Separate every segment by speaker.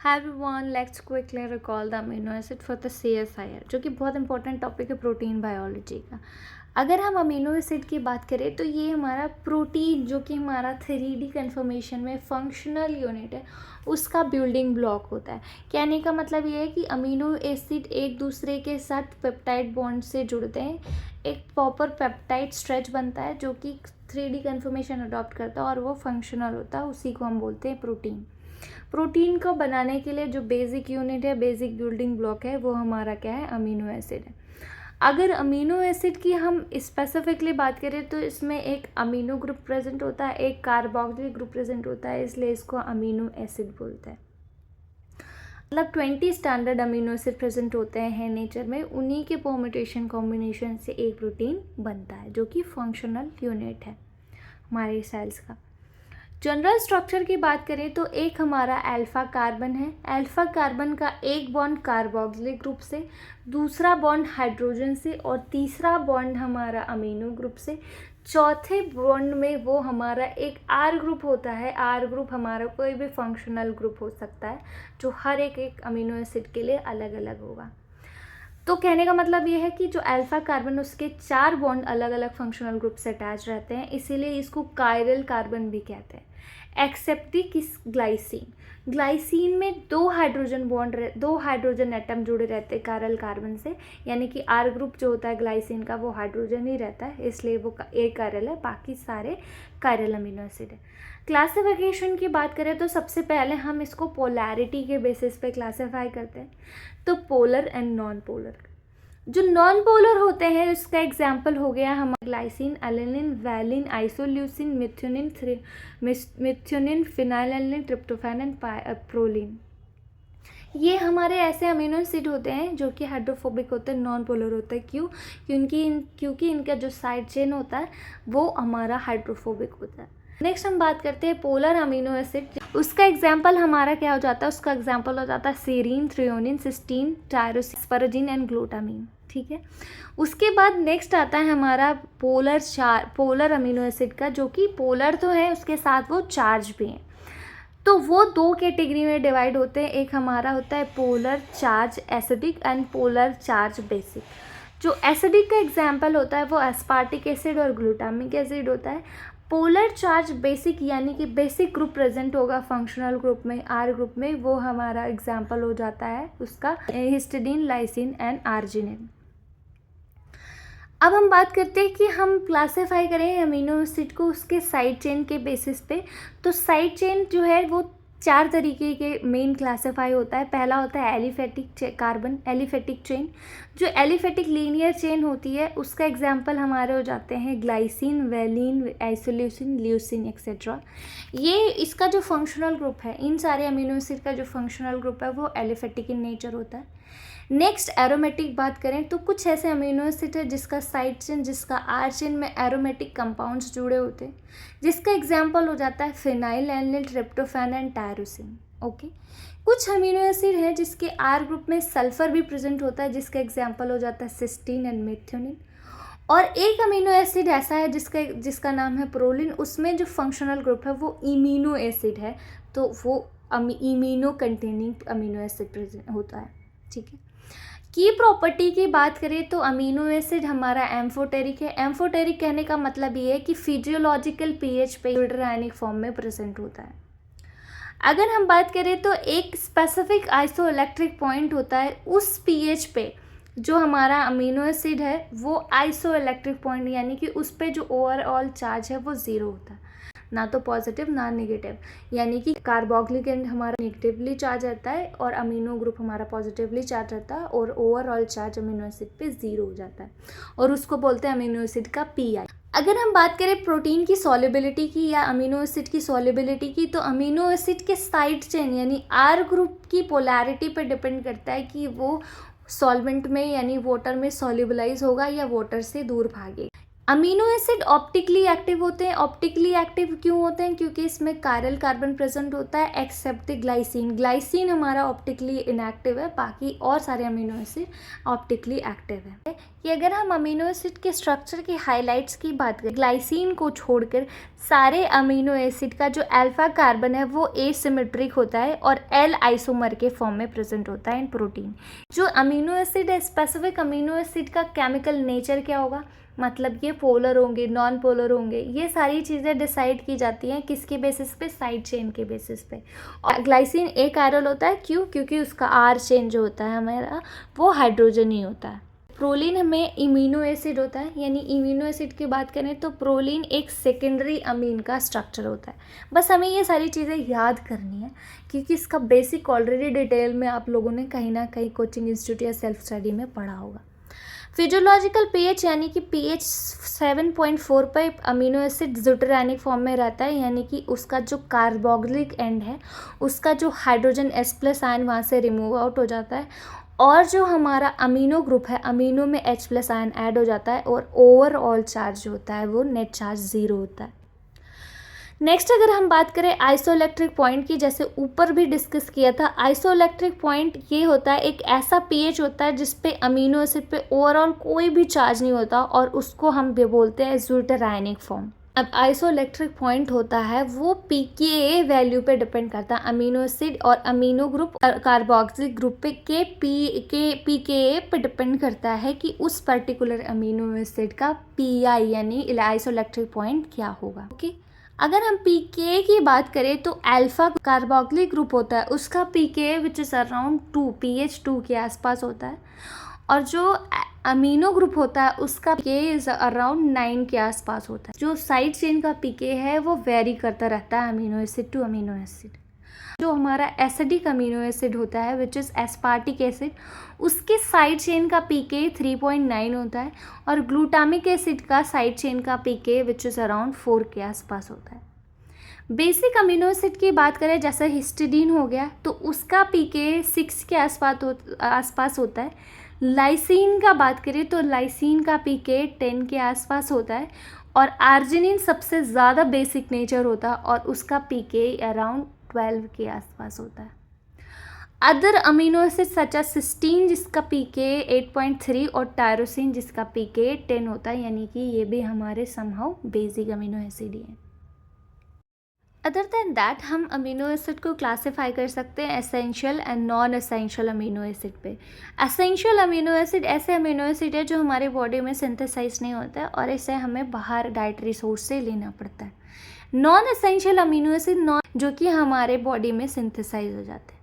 Speaker 1: Hi everyone, let's quickly recall the amino acid for the CSIR जो कि बहुत important topic है protein biology का। अगर हम अमीनो एसिड की बात करें तो ये हमारा प्रोटीन जो कि हमारा 3D कन्फर्मेशन में फंक्शनल यूनिट है उसका बिल्डिंग ब्लॉक होता है। कहने का मतलब ये है कि अमीनो एसिड एक दूसरे के साथ पेप्टाइड बॉन्ड से जुड़ते हैं, एक प्रॉपर पेप्टाइड स्ट्रेच बनता है जो कि 3D कन्फर्मेशन अडॉप्ट करता है और वो फंक्शनल होता है, उसी को हम बोलते हैं प्रोटीन। प्रोटीन को बनाने के लिए जो बेसिक यूनिट है, बेसिक बिल्डिंग ब्लॉक है, वो हमारा क्या है, अमीनो एसिड है। अगर अमीनो एसिड की हम स्पेसिफिकली बात करें तो इसमें एक अमीनो ग्रुप प्रेजेंट होता है, एक कार्बोक्सिलिक ग्रुप प्रेजेंट होता है, इसलिए इसको अमीनो एसिड बोलते हैं। मतलब 20 स्टैंडर्ड अमीनो एसिड प्रेजेंट होते हैं नेचर में, उन्हीं के परम्यूटेशन कॉम्बिनेशन से एक प्रोटीन बनता है जो कि फंक्शनल यूनिट है हमारे सेल्स का। जनरल स्ट्रक्चर की बात करें तो एक हमारा अल्फा कार्बन है। अल्फा कार्बन का एक बॉन्ड कार्बोक्सिलिक ग्रुप से, दूसरा बॉन्ड हाइड्रोजन से और तीसरा बॉन्ड हमारा अमीनो ग्रुप से। चौथे बॉन्ड में वो हमारा एक आर ग्रुप होता है। आर ग्रुप हमारा कोई भी फंक्शनल ग्रुप हो सकता है जो हर एक अमीनो एसिड के लिए अलग अलग होगा। तो कहने का मतलब ये है कि जो अल्फा कार्बन उसके 4 बॉन्ड अलग अलग फंक्शनल ग्रुप से अटैच रहते हैं, इसीलिए इसको कायरल कार्बन भी कहते हैं। एक्सेप्ट दी किस ग्लाइसिन, ग्लाइसिन में 2 हाइड्रोजन एटम जुड़े रहते हैं कायरल कार्बन से, यानी कि आर ग्रुप जो होता है ग्लाइसिन का वो हाइड्रोजन ही रहता है, इसलिए वो एक कायरल है, बाकी सारे कायरल अमीनो एसिड है। क्लासिफिकेशन की बात करें तो सबसे पहले हम इसको पोलैरिटी के बेसिस पे क्लासीफाई करते हैं। तो पोलर एंड नॉन पोलर, जो नॉन पोलर होते हैं उसका एग्जाम्पल हो गया हमारा glycine, alanine, valine, isoleucine, methionine, phenylalanine, tryptophan and proline. ये हमारे ऐसे अमीनो एसिड होते हैं जो कि हाइड्रोफोबिक होते हैं, नॉन पोलर होते हैं। क्यों? क्योंकि इनका जो साइड चेन होता है वो हमारा हाइड्रोफोबिक होता है। नेक्स्ट हम बात करते हैं पोलर अमीनो एसिड। उसका एग्जाम्पल हमारा क्या हो जाता है? उसका एग्जाम्पल हो जाता है serine, threonine, cysteine, tyrosine, asparagine and glutamine. ठीक है, उसके बाद नेक्स्ट आता है हमारा पोलर अमीनो एसिड का, जो कि पोलर तो है उसके साथ वो चार्ज भी हैं। तो वो 2 कैटेगरी में डिवाइड होते हैं। एक हमारा होता है polar charge acidic and polar charge basic. जो एसिडिक का एग्जाम्पल होता है वो एस्पार्टिक एसिड और ग्लूटामिक एसिड होता है। पोलर चार्ज बेसिक यानी कि बेसिक ग्रुप प्रेजेंट होगा फंक्शनल ग्रुप में, आर ग्रुप में, वो हमारा एग्जाम्पल हो जाता है उसका हिस्टिडीन, लाइसिन एंड आर्जिनिन। अब हम बात करते हैं कि हम क्लासीफाई करें अमीनो एसिड को उसके साइड चेन के बेसिस पे। तो साइड चेन जो है वो 4 तरीके के मेन क्लासीफाई होता है। पहला होता है एलिफेटिक कार्बन, एलिफेटिक चेन। जो एलिफेटिक लीनियर चेन होती है उसका एग्जाम्पल हमारे हो जाते हैं glycine, valine, isoleucine, leucine etcetera. ये इसका जो फंक्शनल ग्रुप है, इन सारे अमीनो एसिड का जो फंक्शनल ग्रुप है वो एलिफेटिक इन नेचर होता है। नेक्स्ट एरोमेटिक बात करें तो कुछ ऐसे अमीनो एसिड है जिसका साइड चेन, जिसका आर चेन में एरोमेटिक कंपाउंड्स जुड़े होते हैं, जिसका एग्जाम्पल हो जाता है phenylalanine, tryptophan and tyrosine. Okay, कुछ अमीनो एसिड है जिसके आर ग्रुप में सल्फर भी प्रेजेंट होता है, जिसका एग्जाम्पल हो जाता है सिस्टीन एंड मिथ्योनिन। और एक अमीनो एसिड ऐसा है जिसका नाम है प्रोलिन, उसमें जो फंक्शनल ग्रुप है वो इमीनो एसिड है, तो वो इमीनो कंटेनिंग अमीनो एसिड प्रेजेंट होता है। ठीक है, की प्रॉपर्टी की बात करें तो अमीनो एसिड हमारा एम्फोटेरिक है। एम्फोटेरिक कहने का मतलब ये है कि फिजियोलॉजिकल पीएच पे आयनिक फॉर्म में प्रेजेंट होता है। अगर हम बात करें तो एक स्पेसिफिक आइसोइलेक्ट्रिक पॉइंट होता है, उस पीएच पे जो हमारा अमीनो एसिड है वो आइसोइलेक्ट्रिक पॉइंट, यानी कि उस पे जो ओवरऑल चार्ज है वो 0 होता है, ना तो पॉजिटिव ना नेगेटिव। यानी कि कार्बोक्सिलिक एंड हमारा नेगेटिवली चार्ज रहता है और अमीनो ग्रुप हमारा पॉजिटिवली चार्ज रहता है, और ओवरऑल चार्ज अमीनो एसिड पे 0 हो जाता है, और उसको बोलते हैं अमीनो एसिड का पीआई। अगर हम बात करें प्रोटीन की सॉल्युबिलिटी की या अमीनो एसिड की सॉल्युबिलिटी की, तो अमीनो एसिड के साइड चेन यानी आर ग्रुप की पोलैरिटी पर डिपेंड करता है कि वो सॉल्वेंट में यानी वाटर में सॉल्युबलाइज होगा या वाटर से दूर भागेगा। अमीनो एसिड ऑप्टिकली एक्टिव होते हैं। ऑप्टिकली एक्टिव क्यों होते हैं? क्योंकि इसमें कायरल कार्बन प्रेजेंट होता है एक्सेप्ट द ग्लाइसिन। ग्लाइसिन हमारा ऑप्टिकली इनएक्टिव है, बाकी और सारे अमीनो एसिड ऑप्टिकली एक्टिव है। कि अगर हम अमीनो एसिड के स्ट्रक्चर की हाइलाइट्स की बात करें, ग्लाइसिन को छोड़कर सारे अमीनो एसिड का जो अल्फा कार्बन है वो एसिमेट्रिक होता है और एल आइसोमर के फॉर्म में प्रेजेंट होता है इन प्रोटीन। जो अमीनो एसिड है, स्पेसिफिक अमीनो एसिड का केमिकल नेचर क्या होगा, मतलब ये पोलर होंगे, नॉन पोलर होंगे, ये सारी चीज़ें डिसाइड की जाती हैं किसके बेसिस पे? साइड चेन के बेसिस पे। और ग्लाइसिन एक आयरल होता है, क्यों? क्योंकि उसका आर चेन जो होता है हमारा वो हाइड्रोजन ही होता है। प्रोलीन हमें इम्यूनो एसिड होता है, यानी इम्यूनो एसिड की बात करें तो प्रोलीन एक सेकेंडरी अमीन का स्ट्रक्चर होता है। बस हमें ये सारी चीज़ें याद करनी है क्योंकि इसका बेसिक ऑलरेडी डिटेल में आप लोगों ने कहीं ना कहीं कोचिंग इंस्टीट्यूट या सेल्फ स्टडी में पढ़ा होगा। फिजियोलॉजिकल पीएच यानी कि पीएच 7.4 पर अमीनो एसिड ज़्यूटरानिक फॉर्म में रहता है, यानी कि उसका जो कार्बोक्सिलिक एंड है उसका जो हाइड्रोजन H+ आयन वहाँ से रिमूव आउट हो जाता है और जो हमारा अमीनो ग्रुप है, अमीनो में H+ आयन ऐड हो जाता है और ओवरऑल चार्ज जो होता है वो नेट चार्ज 0 होता है। नेक्स्ट अगर हम बात करें आइसोइलेक्ट्रिक पॉइंट की, जैसे ऊपर भी डिस्कस किया था, आइसोइलेक्ट्रिक पॉइंट ये होता है एक ऐसा पीएच होता है जिस पे अमीनो एसिड पे ओवरऑल कोई भी चार्ज नहीं होता और उसको हम भी बोलते हैं ज़्यूटरानिक फॉर्म। अब आइसोइलेक्ट्रिक पॉइंट होता है वो pKa वैल्यू पे डिपेंड करता है, अमीनो एसिड और अमीनो ग्रुप कार्बोक्सिलिक ग्रुप पे के pKa पे डिपेंड करता है कि उस पर्टिकुलर अमीनो एसिड का PI यानी आइसोइलेक्ट्रिक पॉइंट क्या होगा। ओके, अगर हम pKa की बात करें तो अल्फा कार्बोक्सिलिक ग्रुप होता है, उसका pKa which is around 2 pH 2 के आसपास होता है और जो अमीनो ग्रुप होता है उसका pKa इज़ अराउंड 9 के आसपास होता है। जो साइड चेन का pKa है वो वेरी करता रहता है amino acid to amino acid. जो हमारा एसिडिक अमीनो एसिड होता है विच इज़ एस्पार्टिक एसिड, उसके साइड चेन का pKa 3.9 होता है और ग्लूटामिक एसिड का साइड चेन का pKa विच इज़ अराउंड 4 के आसपास होता है। बेसिक अमीनो एसिड की बात करें जैसे हिस्टिडीन हो गया तो उसका pKa 6 के आसपास होता है। लाइसिन का बात करें तो लाइसिन का pKa 10 के आसपास होता है और आर्जिनिन सबसे ज़्यादा बेसिक नेचर होता है और उसका pKa अराउंड 12 के आसपास होता है। Other amino acid such as cysteine जिसका pKa 8.3 और टायरोसिन जिसका pKa 10 होता है, यानी कि ये भी हमारे समहाउ बेसिक अमीनो एसिड ही हैं। अदर देन दैट हम अमीनो एसिड को क्लासीफाई कर सकते हैं essential and non essential amino acid पे। एसेंशियल अमीनो एसिड ऐसे अमीनो एसिड है जो हमारे बॉडी में सिंथेसाइज नहीं होता है और इसे हमें बाहर डाइटरी सोर्स से लेना पड़ता है। नॉन एसेंशियल अमीनो एसिड जो कि हमारे बॉडी में सिंथेसाइज हो जाते हैं।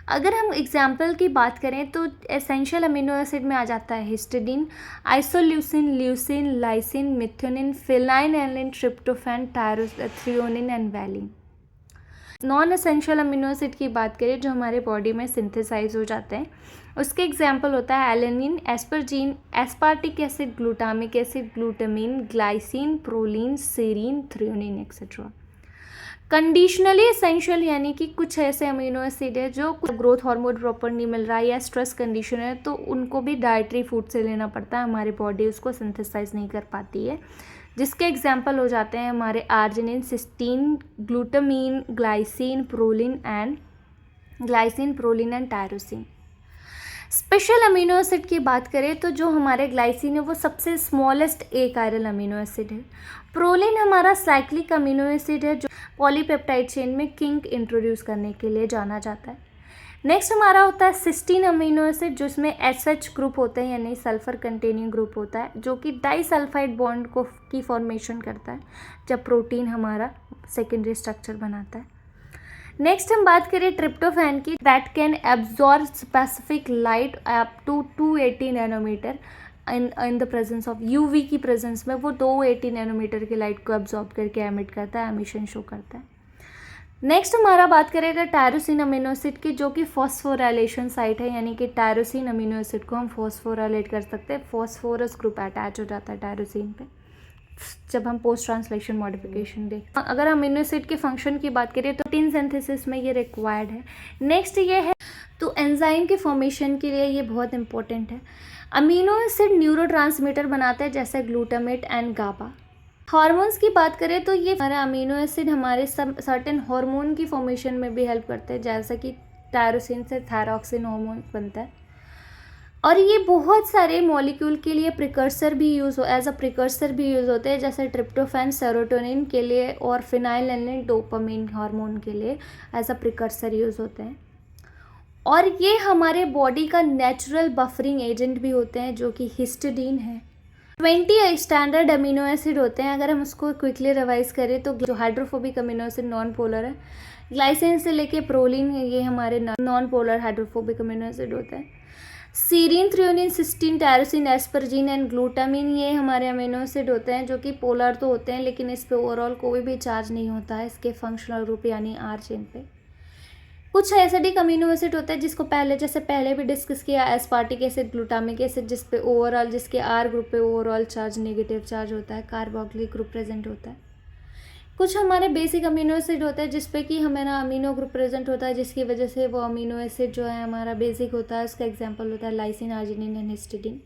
Speaker 1: अगर हम एग्जाम्पल की बात करें तो एसेंशियल अमीनो एसिड में आ जाता है histidine, isoleucine, leucine, lysine, methionine, phenylalanine, tryptophan, threonine and valine. Non essential amino acid की बात करें जो हमारे बॉडी में सिंथेसाइज हो जाते हैं, उसके एग्जाम्पल होता है alanine, asparagine, aspartic acid, glutamic acid, glutamine, glycine, proline, serine, threonine etcetera. Conditionally essential यानी कि कुछ ऐसे अमीनो एसिड है जो ग्रोथ हार्मोन प्रॉपर नहीं मिल रहा है या स्ट्रेस कंडीशन है तो उनको भी डाइटरी फूड से लेना पड़ता है, हमारी बॉडी उसको सिंथेसाइज नहीं कर पाती है, जिसके एग्जाम्पल हो जाते हैं हमारे arginine, cysteine, glutamine, glycine, proline and tyrosine. Special amino acid की बात करें तो जो हमारे ग्लाइसिन है वो सबसे स्मॉलेस्ट एक आयरल अमीनो एसिड है। प्रोलीन हमारा साइक्लिक अमीनो एसिड है जो पॉलीपेप्टाइड चेन में किंक इंट्रोड्यूस करने के लिए जाना जाता है। नेक्स्ट हमारा होता है सिस्टीन अमीनो एसिड जिसमें SH ग्रुप होते हैं यानी सल्फर कंटेनिंग ग्रुप होता है जो कि डाइसल्फाइड बॉन्ड की फॉर्मेशन करता है जब प्रोटीन हमारा सेकेंडरी स्ट्रक्चर बनाता है। नेक्स्ट हम बात करें ट्रिप्टोफैन की, that can absorb specific light up to 280 nanometer in the presence of UV की प्रेजेंस में वो 280 नैनोमीटर की लाइट को एब्जॉर्ब करके एमिट करता है, एमिशन शो करता है। नेक्स्ट हमारा बात करेगा टायरोसिन अमीनो एसिड की जो कि फॉस्फोराइलेशन साइट है, यानी कि टायरोसिन अमीनो एसिड को हम फॉस्फोराइलेट कर सकते हैं, फॉस्फोरस ग्रुप अटैच हो जाता है टायरोसिन पे जब हम पोस्ट ट्रांसलेशन मॉडिफिकेशन देखते हैं। अगर हम अमीनो एसिड के फंक्शन की बात करें तो प्रोटीन सिंथेसिस में ये रिक्वायर्ड है। नेक्स्ट ये है तो एंजाइम के फॉर्मेशन के लिए ये बहुत इंपॉर्टेंट है। अमीनो एसिड न्यूरोट्रांसमीटर बनाते हैं जैसे ग्लूटामेट एंड गाबा। हार्मोन्स की बात करें तो ये हमारा अमीनो एसिड हमारे सर्टेन हार्मोन की फॉर्मेशन में भी हेल्प करते हैं, जैसा कि टायरोसिन से थायरॉक्सिन हार्मोन बनता है। और ये बहुत सारे मॉलिक्यूल के लिए प्रिकर्सर भी एज अ प्रिकर्सर भी यूज़ होते हैं, जैसे ट्रिप्टोफैन सेरोटोनिन के लिए और फिनाइलएलानिन डोपामिन हार्मोन के लिए एज अ प्रिकर्सर यूज़ होते हैं। और ये हमारे बॉडी का नेचुरल बफरिंग एजेंट भी होते हैं, जो कि हिस्टिडीन है। 20 स्टैंडर्ड अमीनो एसिड होते हैं। अगर हम उसको क्विकली रिवाइज करें तो जो hydrophobic amino acid non polar है, ग्लाइसिन से लेके प्रोलिन ये हमारे non polar hydrophobic amino acid होते हैं। Serine, threonine, cysteine, tyrosine, asparagine and glutamine ये हमारे अमीनो एसिड होते हैं, जो कि पोलर तो होते हैं लेकिन इस पे ओवरऑल कोई भी चार्ज नहीं होता है इसके फंक्शनल ग्रुप यानी आर चेन पे। कुछ एसिडिक अमीनो एसिड होते हैं जिसको पहले भी डिस्कस किया, एस्पार्टिक एसिड, ग्लूटामिक एसिड, जिसके आर ग्रुप पे ओवरऑल चार्ज नेगेटिव चार्ज होता है, कार्बोक्सिलिक ग्रुप प्रेजेंट होता है। कुछ हमारे बेसिक अमीनो एसिड होते हैं जिसपे कि हमारा अमीनो ग्रुप प्रेजेंट होता है, जिसकी वजह से वो अमीनो एसिड जो है हमारा बेसिक होता है। उसका एग्जांपल होता है लाइसिन, आर्जिनिन एंड हिस्टिडीन।